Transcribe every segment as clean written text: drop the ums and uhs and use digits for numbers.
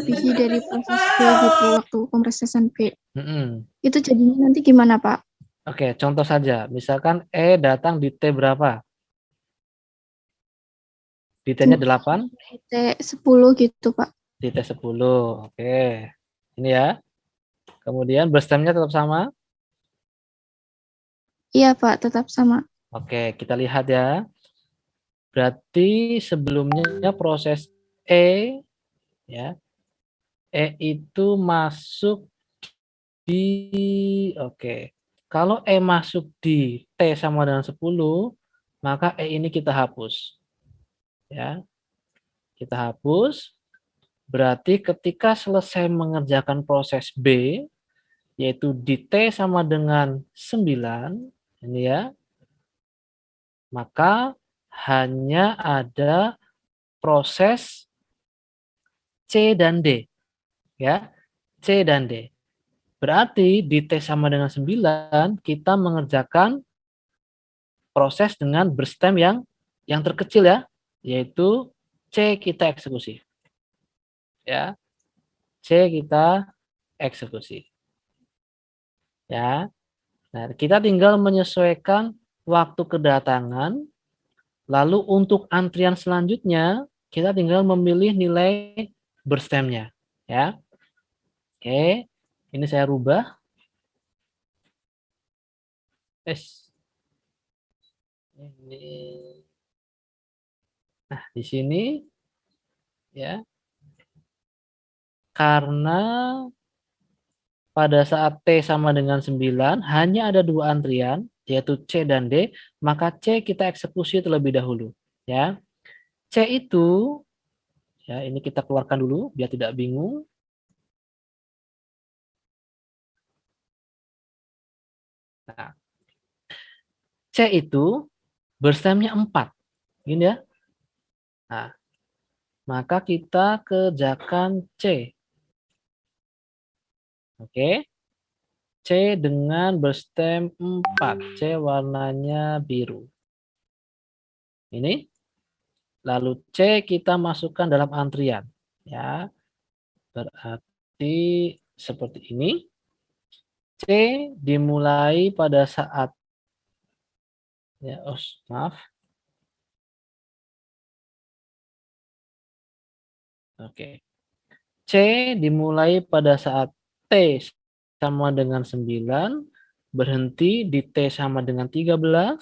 melebihi dari proses B gitu waktu pemrosesan B. Mm-mm. Itu jadinya nanti gimana, Pak? Oke, contoh saja. Misalkan E datang di T berapa? Di T-nya 8, T10 gitu, Pak. di T10. Oke. Ini ya. Kemudian berstemnya tetap sama. Iya, Pak, tetap sama. Oke, kita lihat ya. Berarti sebelumnya proses E ya. E itu masuk di oke. Kalau E masuk di T sama dengan 10, maka E ini kita hapus. Ya. Kita hapus. Berarti ketika selesai mengerjakan proses B, yaitu di T sama dengan 9, ini ya, maka hanya ada proses C dan D. Ya, C dan D. Berarti di T sama dengan 9, kita mengerjakan proses dengan berstem yang terkecil ya, yaitu C kita eksekusi. Ya, C kita eksekusi. Ya. Nah, kita tinggal menyesuaikan waktu kedatangan, lalu untuk antrian selanjutnya, kita tinggal memilih nilai berstemnya. Ya. Oke, ini saya rubah. Ini. Nah, di sini ya, karena pada saat T sama dengan 9 hanya ada 2 antrian, yaitu C dan D, maka C kita eksekusi terlebih dahulu. Ya, C itu, ya ini kita keluarkan dulu biar tidak bingung. Nah, C itu berstemnya 4. Gini ya. Nah, maka kita kerjakan C. Oke. C dengan berstem 4. C warnanya biru. Ini. Lalu C kita masukkan dalam antrian. Ya. Berarti seperti ini. C dimulai pada saat ya, maaf. Oke. C dimulai pada saat T sama dengan 9, berhenti di T sama dengan 13,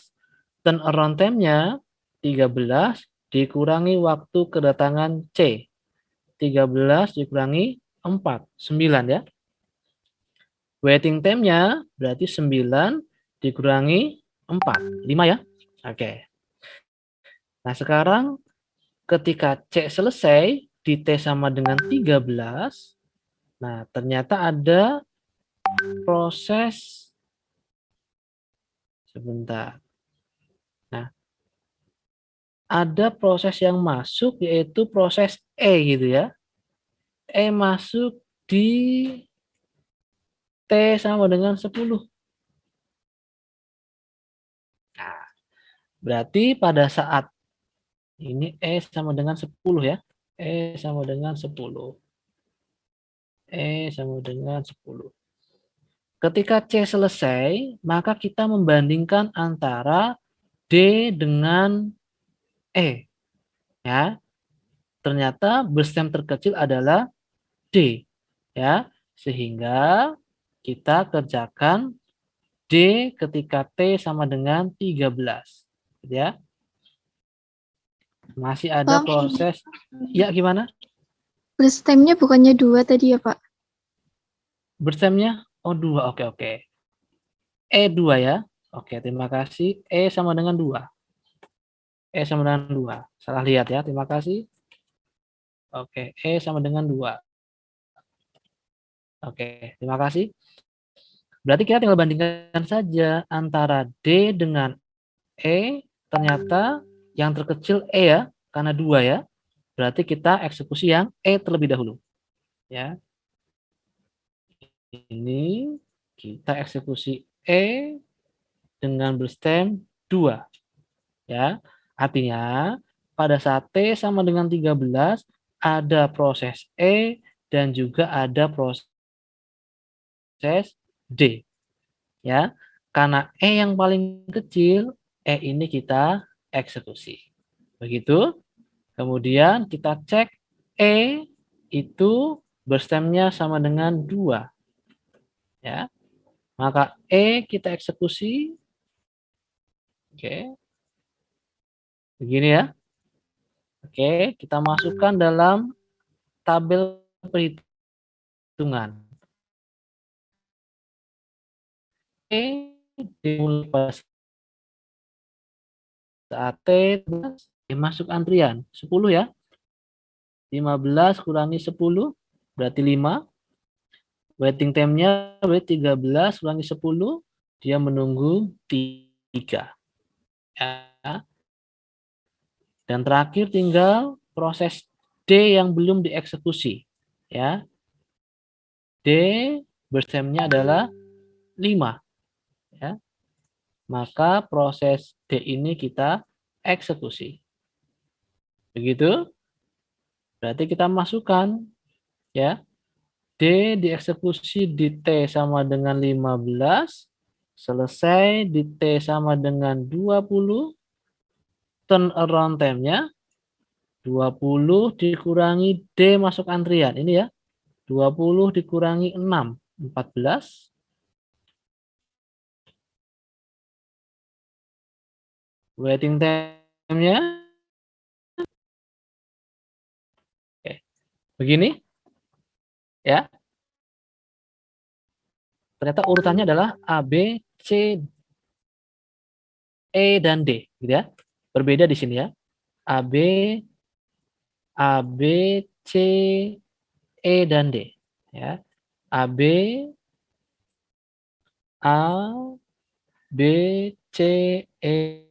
dan around time-nya 13 dikurangi waktu kedatangan C. 13 dikurangi 4, 9 ya. Waiting time-nya berarti 9 dikurangi 4, 5 ya. Oke. Nah, sekarang ketika C selesai di T sama dengan 13, nah ternyata ada proses sebentar. Nah, ada proses yang masuk yaitu proses E gitu ya. E masuk di T sama dengan 10. Nah, berarti pada saat ini E sama dengan 10 ya. E sama dengan 10. E sama dengan 10. Ketika C selesai, maka kita membandingkan antara D dengan E. Ya, ternyata berstem terkecil adalah D. Ya, sehingga kita kerjakan D ketika T sama dengan 13. Ya. Masih ada proses. Ya, gimana? Berstemnya bukannya 2 tadi ya, Pak? Berstemnya? Oh, 2. Oke, oke. E2 ya. Oke, terima kasih. E sama dengan 2. E sama dengan 2. Salah lihat ya, terima kasih. Oke, E sama dengan 2. Oke, terima kasih. Berarti kita tinggal bandingkan saja antara D dengan E, ternyata yang terkecil E ya, karena 2 ya. Berarti kita eksekusi yang E terlebih dahulu. Ya. Ini kita eksekusi E dengan berstem 2. Ya. Artinya pada saat T sama dengan 13 ada proses E dan juga ada proses D. Ya, karena E yang paling kecil, E ini kita eksekusi. Begitu. Kemudian kita cek E itu berstemnya sama dengan 2. Ya. Maka E kita eksekusi. Oke. Begini ya. Oke, kita masukkan dalam tabel perhitungan. E dimulai pada saat T masuk antrian 10 ya. 15 kurangi 10 berarti 5. Waiting time-nya berarti 13 kurangi 10, dia menunggu 3. Ya. Dan terakhir tinggal proses D yang belum dieksekusi. Ya. D berstemnya adalah 5. Ya. Maka proses D ini kita eksekusi. Begitu? Berarti kita masukkan ya. D dieksekusi di T sama dengan 15, selesai di T sama dengan 20, turn around time-nya 20 dikurangi D masuk antrian. Ini ya, 20 dikurangi 6, 14. Waiting time-nya, oke. Begini, ya. Ternyata urutannya adalah A, B, C, E, dan D. Gitu ya. Berbeda di sini ya. A, B, A, B, C, E, dan D. Ya. A, B, A, B, C, E.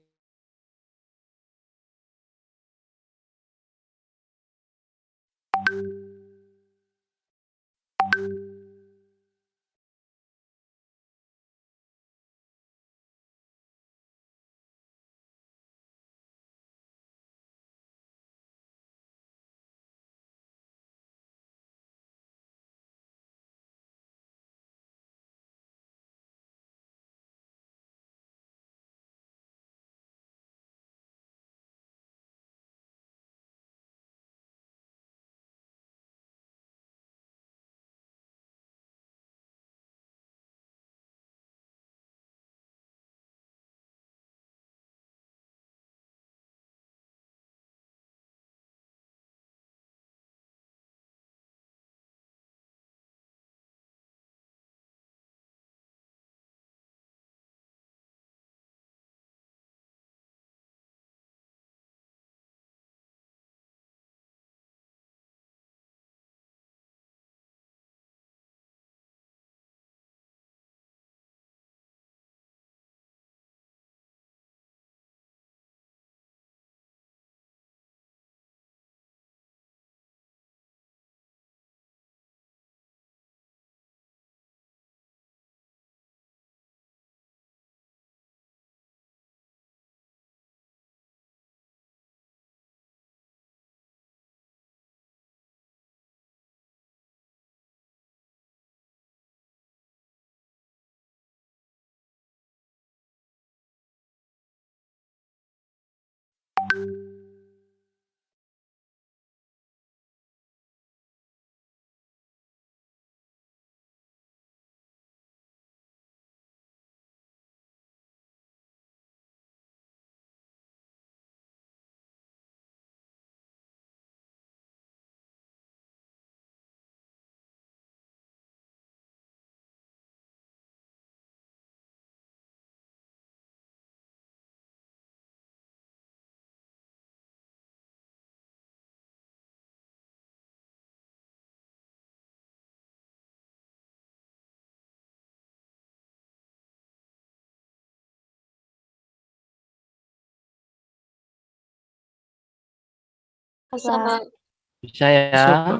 Bisa ya?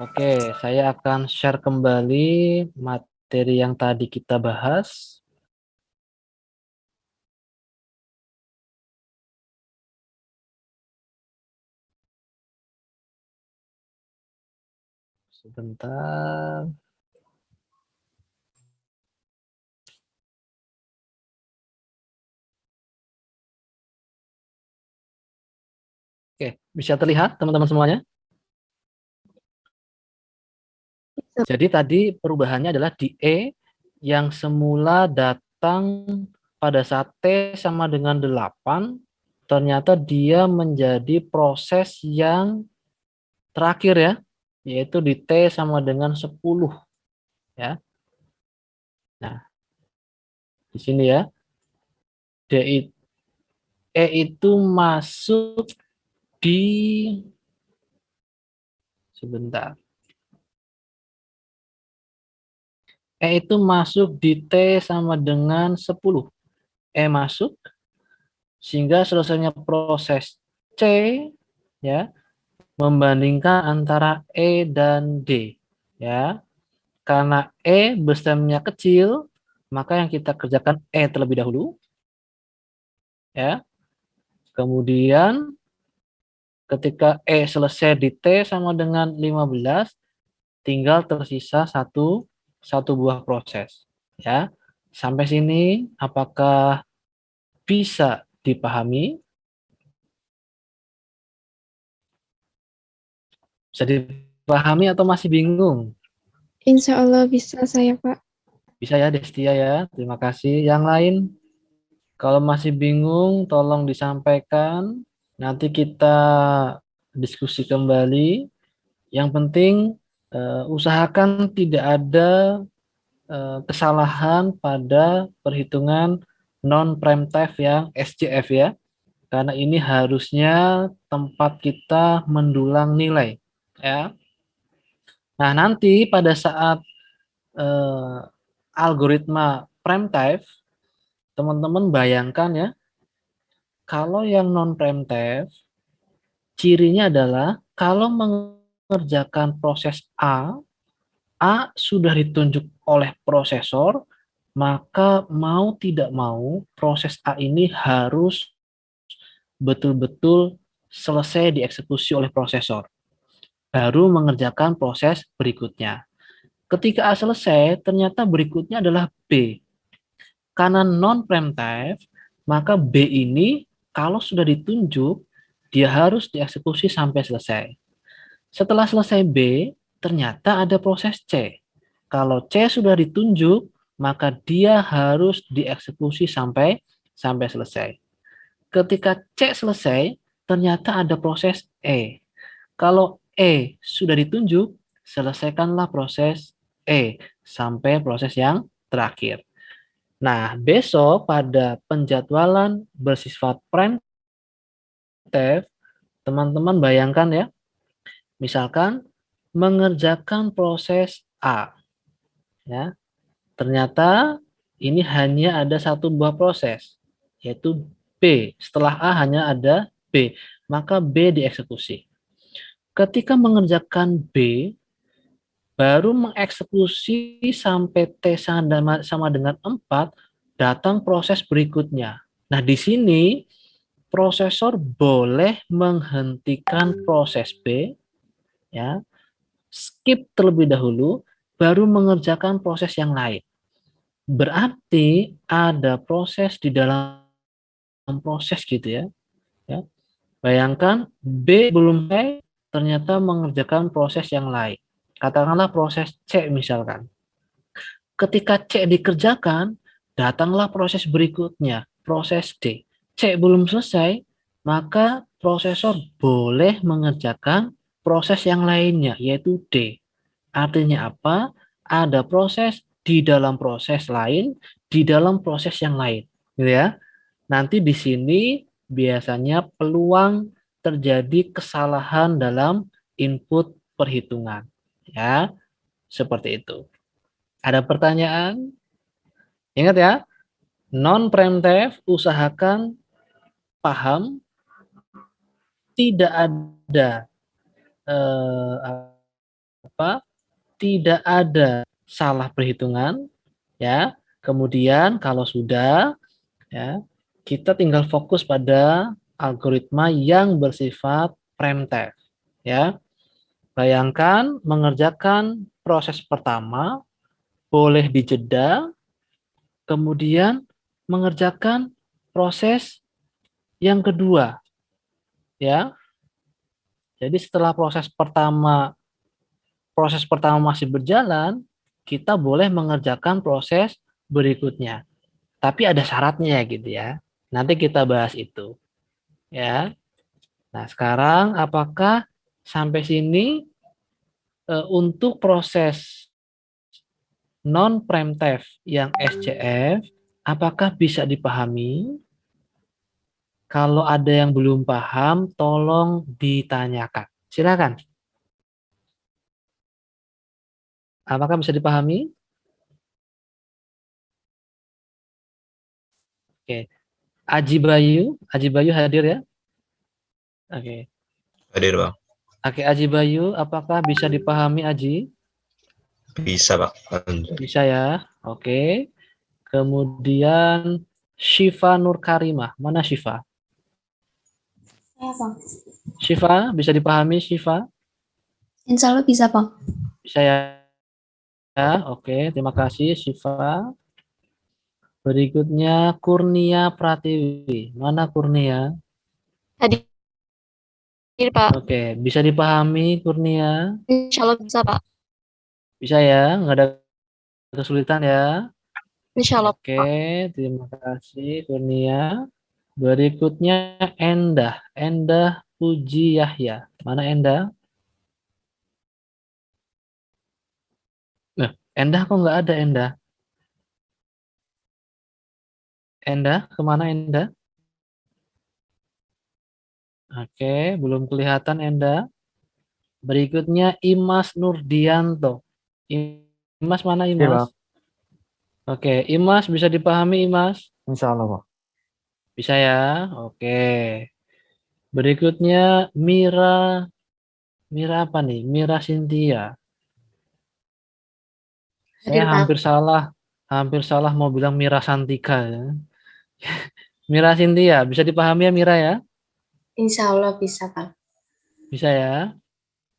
Oke, saya akan share kembali materi yang tadi kita bahas. Sebentar. Oke, bisa terlihat teman-teman semuanya? Jadi tadi perubahannya adalah di E yang semula datang pada saat T sama dengan 8, ternyata dia menjadi proses yang terakhir ya, yaitu di T sama dengan 10 ya. Nah, di sini ya, E itu masuk di sebentar. E itu masuk di T sama dengan 10. E masuk sehingga selesainya proses C ya membandingkan antara E dan D ya. Karena E besarnya kecil, maka yang kita kerjakan E terlebih dahulu ya. Kemudian ketika E selesai di T sama dengan 15, tinggal tersisa satu buah proses ya. Sampai sini apakah bisa dipahami? Bisa dipahami atau masih bingung? Insya Allah bisa saya, Pak. Bisa ya, Destia ya. Terima kasih. Yang lain, kalau masih bingung, tolong disampaikan. Nanti kita diskusi kembali. Yang penting, usahakan tidak ada kesalahan pada perhitungan non-prime time yang SJF ya. Karena ini harusnya tempat kita mendulang nilai. Ya. Nah, nanti pada saat eh, algoritma prime time, teman-teman bayangkan ya, kalau yang non prime time, cirinya adalah kalau mengerjakan proses A sudah ditunjuk oleh prosesor, maka mau tidak mau proses A ini harus betul-betul selesai dieksekusi oleh prosesor, baru mengerjakan proses berikutnya. Ketika A selesai, ternyata berikutnya adalah B. Karena non-preemptive, maka B ini kalau sudah ditunjuk, dia harus dieksekusi sampai selesai. Setelah selesai B, ternyata ada proses C. Kalau C sudah ditunjuk, maka dia harus dieksekusi sampai selesai. Ketika C selesai, ternyata ada proses E. Kalau E sudah ditunjuk, selesaikanlah proses E sampai proses yang terakhir. Nah, besok pada penjadwalan bersifat preemptive, teman-teman bayangkan ya, misalkan mengerjakan proses A, ya, ternyata ini hanya ada satu buah proses, yaitu B. Setelah A hanya ada B, maka B dieksekusi. Ketika mengerjakan B, baru mengeksekusi sampai T sama dengan 4, datang proses berikutnya. Nah, di sini prosesor boleh menghentikan proses B, ya, skip terlebih dahulu, baru mengerjakan proses yang lain. Berarti ada proses di dalam proses gitu ya. Ya. Bayangkan B belum selesai, ternyata mengerjakan proses yang lain. Katakanlah proses C misalkan. Ketika C dikerjakan, datanglah proses berikutnya, proses D. C belum selesai, maka prosesor boleh mengerjakan proses yang lainnya, yaitu D. Artinya apa? Ada proses di dalam proses lain, di dalam proses yang lain. Gitu ya. Nanti di sini biasanya peluang terjadi kesalahan dalam input perhitungan. Ya, seperti itu. Ada pertanyaan? Ingat ya, non-preemptive usahakan paham, tidak ada eh, apa? Tidak ada salah perhitungan, ya. Kemudian kalau sudah, ya, kita tinggal fokus pada algoritma yang bersifat preemptive, ya. Bayangkan mengerjakan proses pertama, boleh dijeda, kemudian mengerjakan proses yang kedua, ya. Jadi setelah proses pertama masih berjalan, kita boleh mengerjakan proses berikutnya. Tapi ada syaratnya gitu ya. Nanti kita bahas itu, ya. Nah, sekarang apakah sampai sini untuk proses non preemptive yang SCF apakah bisa dipahami? Kalau ada yang belum paham, tolong ditanyakan. Silakan. Apakah bisa dipahami? Oke. Aji Bayu hadir ya? Oke. Hadir, Bang. Oke, Aji Bayu, apakah bisa dipahami Aji? Bisa, Bang. Bisa ya. Oke. Kemudian Syifa Nur Karimah. Mana Syifa? Saya, Bang. Syifa, bisa dipahami Syifa? Insya Allah bisa, Bang. Bisa ya? Oke, terima kasih Syifa. Berikutnya Kurnia Pratiwi. Mana Kurnia? Hadir, Pak. Oke, bisa dipahami Kurnia? Insya Allah bisa, Pak. Bisa ya? Nggak ada kesulitan ya? Insya Allah, Oke, Pak. terima kasih Kurnia. Berikutnya Endah. Endah Puji Yahya. Mana Endah? Nah, Endah kok nggak ada Endah? Endah, kemana Endah? Oke, belum kelihatan Endah. Berikutnya Imas Nurdianto. Imas mana Imas? Oke, Imas bisa dipahami Imas? Insya Allah, Pak. Bisa ya? Oke. Berikutnya Mira. Mira apa nih? Mira Cynthia. Saya hampir salah mau bilang Mira Santika ya. Mira Cynthia, bisa dipahami ya Mira ya? Insya Allah bisa, Pak. Bisa ya?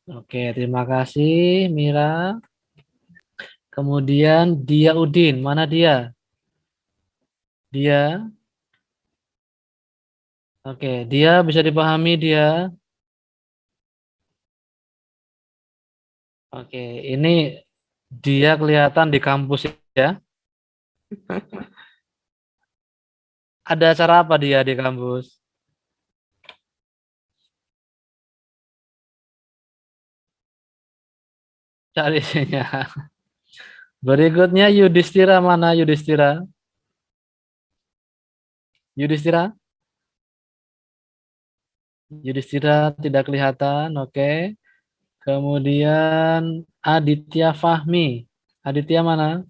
Oke, terima kasih Mira. Kemudian Dia Udin, mana dia? Dia. Oke, dia bisa dipahami dia. Oke, ini dia kelihatan di kampus ya. Ada acara apa dia di kampus? Cari sinyal. Berikutnya Yudhistira, mana Yudhistira? Yudhistira? Yudhistira tidak kelihatan, oke. Kemudian Aditya Fahmi. Aditya mana?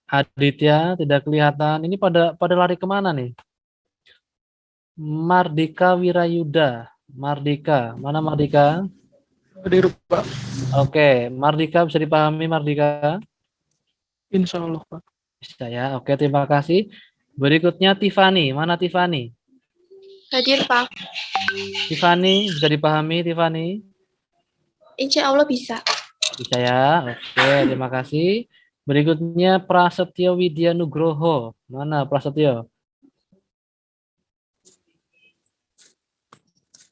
Aditya tidak kelihatan. Ini pada lari kemana nih? Mardika Wirayuda. Mardika, mana Mardika? Hadir, Pak. Oke, Mardika bisa dipahami Mardika? Insya Allah, Pak. Bisa ya. Oke, terima kasih. Berikutnya Tiffany. Mana Tiffany? Hadir, Pak. Tiffany bisa dipahami Tiffany? Insya Allah bisa. Bisa ya. Oke, terima kasih. Berikutnya Prasetyo Widya Nugroho. Mana Prasetyo?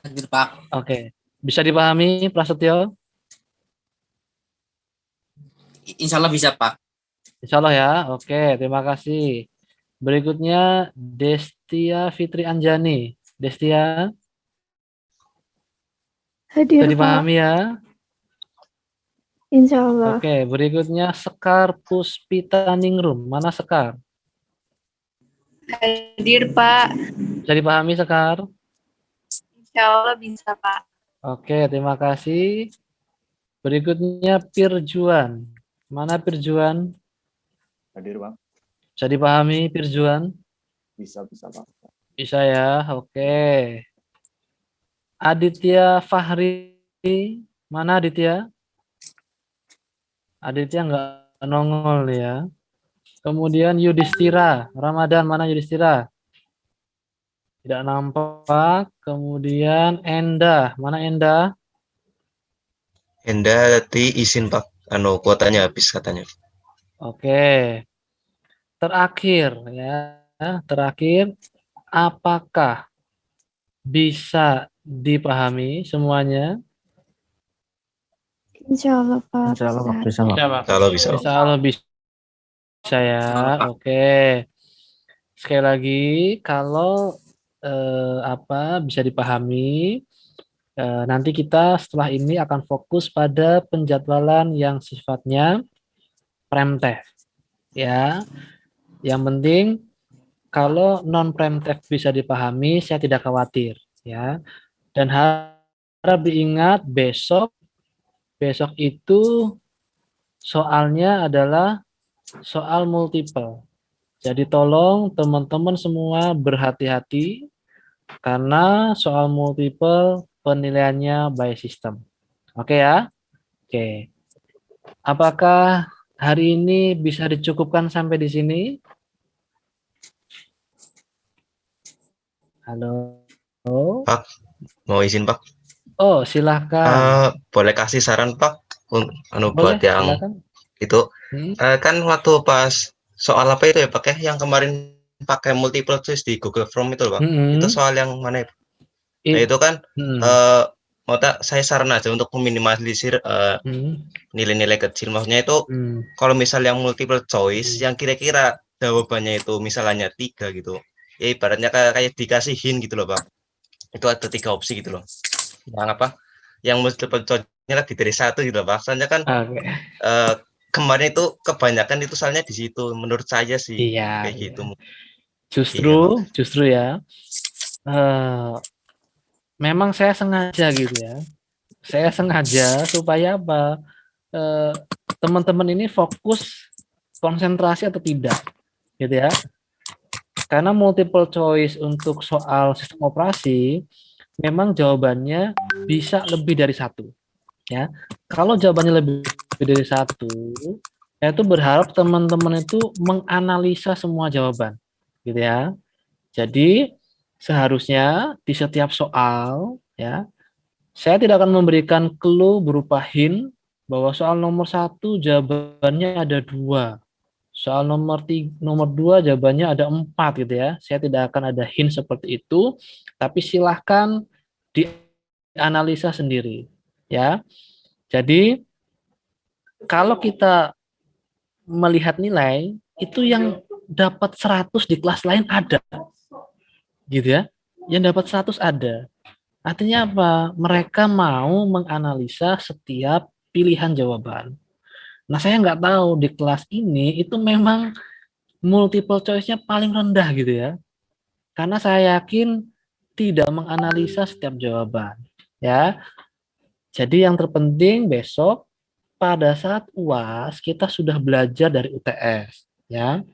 Hadir, Pak. Oke. Bisa dipahami Prasetyo? Insya Allah bisa, Pak. Insya Allah ya. Oke, terima kasih. Berikutnya Destia Fitri Anjani. Destia, Hadir, bisa Pak. dipahami ya? Insya Allah. Oke, berikutnya Sekar Puspita Ningrum. Mana Sekar? Hadir, Pak. Bisa dipahami Sekar? Insya Allah bisa, Pak. Oke, terima kasih. Berikutnya Pirjuan. Mana Pirjuan? Hadir, Bang. Bisa dipahami Pirjuan? Bisa, Pak. Bisa ya, oke. Aditya Fahri. Mana Aditya? Aditya nggak nongol ya. Kemudian Yudhistira. Ramadan, mana Yudhistira? Tidak nampak. Kemudian Enda. Mana Enda? Enda tadi izin Pak. Kuotanya habis katanya. Oke. Terakhir ya. Terakhir, apakah bisa dipahami semuanya? Insya Allah Pak Insya Allah Ustadz. bisa, Pak. Kalau bisa. Insya Allah bisa ya. Oke. Sekali lagi, kalau bisa dipahami, nanti kita setelah ini akan fokus pada penjadwalan yang sifatnya premtest. Ya, yang penting kalau non premtest bisa dipahami, saya tidak khawatir. Ya, dan harap diingat besok itu soalnya adalah soal multiple. Jadi tolong teman-teman semua berhati-hati karena soal multiple penilaiannya by system. Oke ya? Oke. Apakah hari ini bisa dicukupkan sampai di sini? Halo? Pak, mau izin Pak? Oh, silahkan. Boleh kasih saran Pak? Boleh, Buat yang silakan. itu. Hmm. Kan waktu pas soal apa itu ya Pak ya? Yang kemarin pakai multiple choice di Google Form itu Pak. Hmm. Itu soal yang mana ya Pak? Nah itu kan saya saran aja untuk meminimalisir nilai-nilai kecil. Maksudnya itu kalau misal yang multiple choice yang kira-kira jawabannya itu misalnya 3 gitu. Ya ibaratnya kayak dikasih hint gitu loh Pak. Itu ada 3 opsi gitu loh. Yang apa? Yang multiple choice-nya lebih dari 1 gitu loh Pak. Soalnya kan kemarin itu kebanyakan itu soalnya di situ menurut saya sih. Iya, kayak gitu. Justru ya. Memang saya sengaja gitu ya. Saya sengaja supaya apa? Teman-teman ini fokus konsentrasi atau tidak, gitu ya. Karena multiple choice untuk soal sistem operasi, memang jawabannya bisa lebih dari 1. Ya, kalau jawabannya lebih dari 1, saya itu berharap teman-teman itu menganalisa semua jawaban, gitu ya. Jadi seharusnya di setiap soal, ya, saya tidak akan memberikan clue berupa hint bahwa soal nomor 1 jawabannya ada 2. Soal nomor 2 jawabannya ada 4 gitu ya. Saya tidak akan ada hint seperti itu, tapi silahkan dianalisa sendiri. Ya. Jadi kalau kita melihat nilai, itu yang dapat 100 di kelas lain ada. Gitu ya. Yang dapat 100 ada. Artinya apa? Mereka mau menganalisa setiap pilihan jawaban. Nah, saya nggak tahu di kelas ini itu memang multiple choice-nya paling rendah gitu ya. Karena saya yakin tidak menganalisa setiap jawaban. Ya. Jadi yang terpenting besok pada saat UAS kita sudah belajar dari UTS. Ya.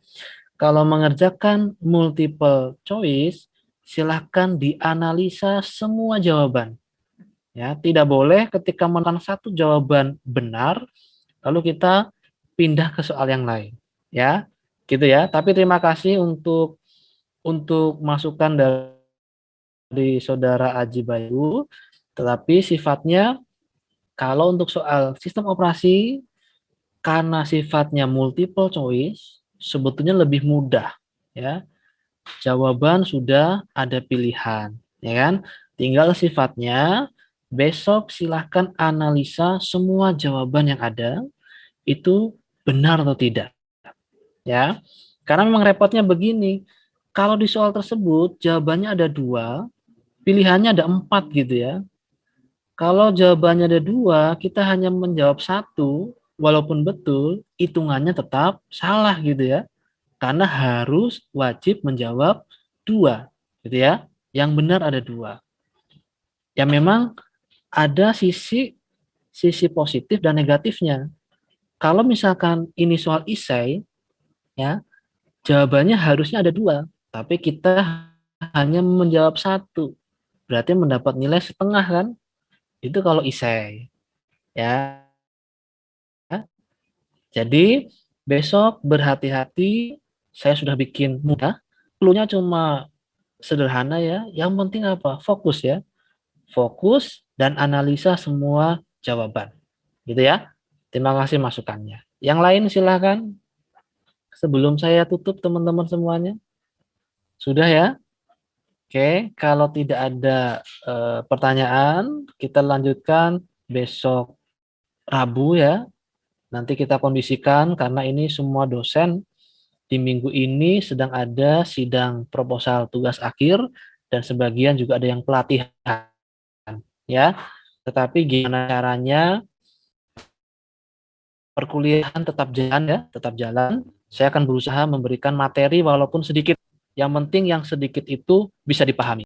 Kalau mengerjakan multiple choice, silahkan dianalisa semua jawaban. Ya, tidak boleh ketika menemukan satu jawaban benar, lalu kita pindah ke soal yang lain. Ya, gitu ya. Tapi terima kasih untuk masukan dari saudara Aji Bayu. Tetapi sifatnya kalau untuk soal sistem operasi karena sifatnya multiple choice, sebetulnya lebih mudah. Ya, jawaban sudah ada pilihan, ya kan? Tinggal sifatnya besok silahkan analisa semua jawaban yang ada itu benar atau tidak, ya. Karena memang repotnya begini, kalau di soal tersebut jawabannya ada 2, pilihannya ada 4 gitu ya. Kalau jawabannya ada 2, kita hanya menjawab 1, walaupun betul, hitungannya tetap salah gitu ya. Karena harus wajib menjawab 2, gitu ya. Yang benar ada 2. Ya memang ada sisi positif dan negatifnya. Kalau misalkan ini soal esai, ya jawabannya harusnya ada 2, tapi kita hanya menjawab 1, berarti mendapat nilai setengah kan? Itu kalau esai, ya. Jadi besok berhati-hati. Saya sudah bikin mudah. Clue-nya cuma sederhana ya. Yang penting apa? Fokus ya. Fokus dan analisa semua jawaban. Gitu ya. Terima kasih masukannya. Yang lain silahkan. Sebelum saya tutup teman-teman semuanya. Sudah ya? Oke, kalau tidak ada pertanyaan, kita lanjutkan besok Rabu ya. Nanti kita kondisikan karena ini semua dosen di minggu ini sedang ada sidang proposal tugas akhir dan sebagian juga ada yang pelatihan ya. Tetapi gimana caranya perkuliahan tetap jalan ya, tetap jalan. Saya akan berusaha memberikan materi walaupun sedikit. Yang penting yang sedikit itu bisa dipahami.